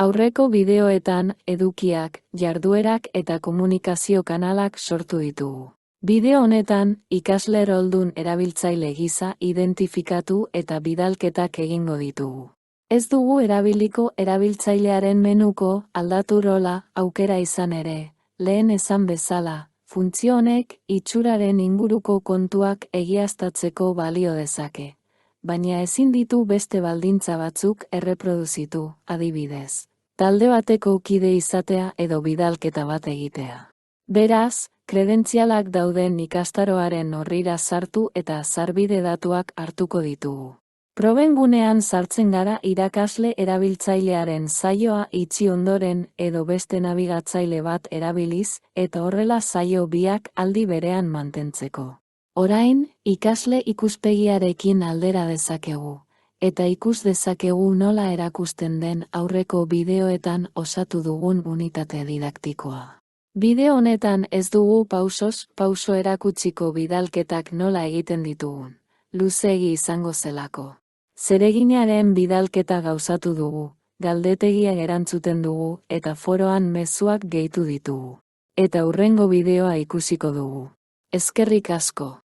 Aurreko bideoetan, edukiak, jarduerak eta komunikazio kanalak sortu ditugu. Bideo honetan, ikasle erroldun erabiltzaile gisa identifikatu eta bidalketak egingo ditugu. Ez dugu erabiliko erabiltzailearen menuko aldatu rola aukera izan ere, lehen esan bezala, funtzio honek itxuraren inguruko kontuak egiaztatzeko balio dezake. Baina ezin ditu beste baldintza batzuk erreproduzitu, adibidez. Talde bateko kide izatea edo bidalketa bat egitea. Beraz, kredentzialak dauden ikastaroaren orrira sartu eta sarbide datuak hartuko ditugu. Proben gunean sartzen gara irakasle erabiltzailearen saioa itxi ondoren edo beste nabigatzaile bat erabiliz eta horrela saio biak aldi berean mantentzeko. Orain, ikasle ikuspegiarekin aldera dezakegu, eta ikus dezakegu nola erakusten den aurreko bideoetan osatu dugun unitate didaktikoa. Bideo honetan ez dugu pausoz pauso erakutsiko bidalketak nola egiten ditugun, luzeegi izango zelako. Zereginaren bidalketa gauzatu dugu, galdetegia erantzuten dugu eta foroan mezuak gehitu ditugu. Eta hurrengo bideoa ikusiko dugu. Eskerrik asko.